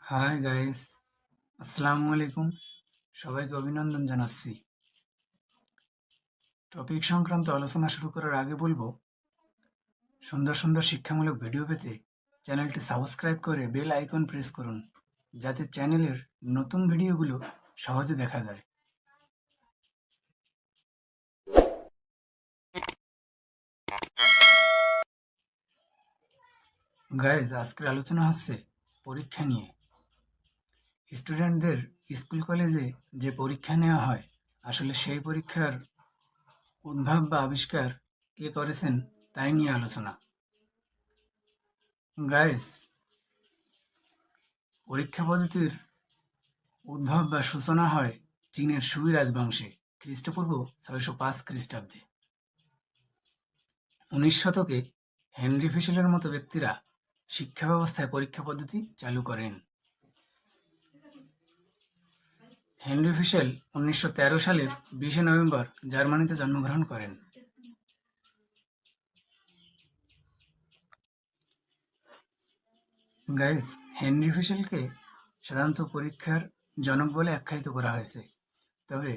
Hi guys, আসসালামু আলাইকুম। সবাইকে অভিনন্দন জানাচ্ছি। টপিক সংক্রান্ত আলোচনা শুরু করার আগে বলবো, সুন্দর সুন্দর শিক্ষামূলক ভিডিও পেতে চ্যানেলটি সাবস্ক্রাইব করে বেল আইকন প্রেস করুন, যাতে চ্যানেলের নতুন ভিডিওগুলো সহজে দেখা যায়। গাইস, আজকের আলোচনা হচ্ছে পরীক্ষা নিয়ে। স্টুডেন্টদের স্কুল কলেজে যে পরীক্ষা নেওয়া হয়, আসলে সেই পরীক্ষার উদ্ভাব বা আবিষ্কার কে করেছেন তাই নিয়ে আলোচনা। গাইস, পরীক্ষা পদ্ধতির উদ্ভব বা সূচনা হয় চীনের সুই রাজবংশে খ্রিস্টপূর্ব ৬০৫ খ্রিস্টাব্দে। ১৯ শতকে হেনরি ফিশেলের মতো ব্যক্তিরা শিক্ষা ব্যবস্থায় পরীক্ষা পদ্ধতি চালু করেন। হেনরি ফিশেল ১৯১৩ সালের ২০ নভেম্বর জার্মানিতে জন্মগ্রহণ করেন। গাইস, হেনরি ফিশেলকে সাধারণত পরীক্ষার জনক বলে আখ্যায়িত করা হয়েছে। তবে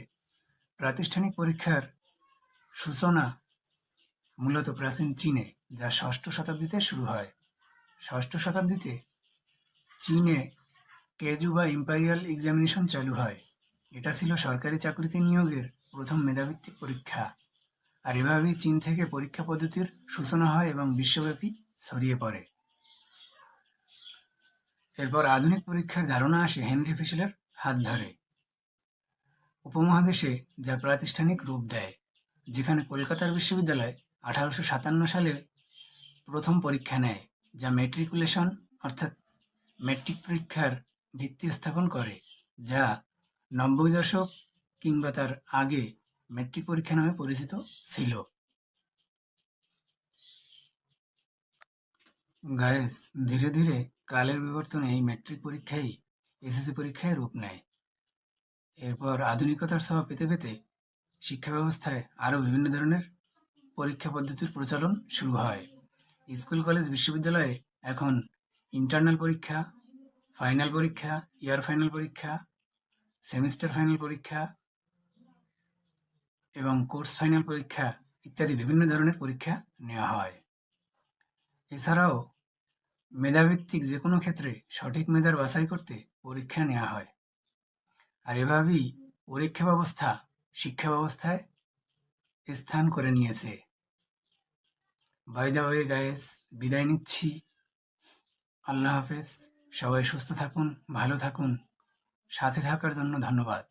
প্রাতিষ্ঠানিক পরীক্ষার সূচনা মূলত প্রাচীন চীনে, যা ষষ্ঠ শতাব্দীতে শুরু হয়। ষষ্ঠ শতাব্দীতে চীনে কেজু বা ইম্পেরিয়াল এক্সামিনেশন চালু হয়। এটা ছিল সরকারি চাকরিতে নিয়োগের প্রথম মেধাভিত্তিক পরীক্ষা। আর এভাবেই চীন থেকে পরীক্ষা পদ্ধতির সূচনা হয় এবং বিশ্বব্যাপী ছড়িয়ে পড়ে। এরপর আধুনিক পরীক্ষার ধারণা আসে হেনরি ফিশেলের হাত ধরে উপমহাদেশে, যা প্রাতিষ্ঠানিক রূপ দেয়, যেখানে কলকাতার বিশ্ববিদ্যালয় ১৮৫৭ সালে প্রথম পরীক্ষা নেয়, যা ম্যাট্রিকুলেশন অর্থাৎ ম্যাট্রিক পরীক্ষার ভিত্তি স্থাপন করে, যা ৯০ দশক কিংবা তার আগে ম্যাট্রিক পরীক্ষা নামে পরিচিত ছিল। গায়েস, ধীরে ধীরে কালের বিবর্তনে এই ম্যাট্রিক পরীক্ষাই এসএসসি পরীক্ষায় রূপ নেয়। এরপর আধুনিকতার ছোঁয়া পেতে পেতে শিক্ষা ব্যবস্থায় আরও বিভিন্ন ধরনের পরীক্ষা পদ্ধতির প্রচলন শুরু হয়। স্কুল, কলেজ, বিশ্ববিদ্যালয়ে এখন ইন্টারনাল পরীক্ষা, ফাইনাল পরীক্ষা, ইয়ার ফাইনাল পরীক্ষা, সেমিস্টার ফাইনাল পরীক্ষা এবং কোর্স ফাইনাল পরীক্ষা ইত্যাদি বিভিন্ন ধরনের পরীক্ষা নেওয়া হয়। এছাড়াও মেধাভিত্তিক যে কোনো ক্ষেত্রে সঠিক মেধার বাছাই করতে পরীক্ষা নেওয়া হয়। আর এভাবেই পরীক্ষা ব্যবস্থা শিক্ষা ব্যবস্থায় স্থান করে নিয়েছে। বাই দ্য ওয়ে গাইস, বিদায় নিচ্ছি। আল্লাহ হাফেজ। সবাই সুস্থ থাকুন, ভালো থাকুন। সাথে থাকার জন্য ধন্যবাদ।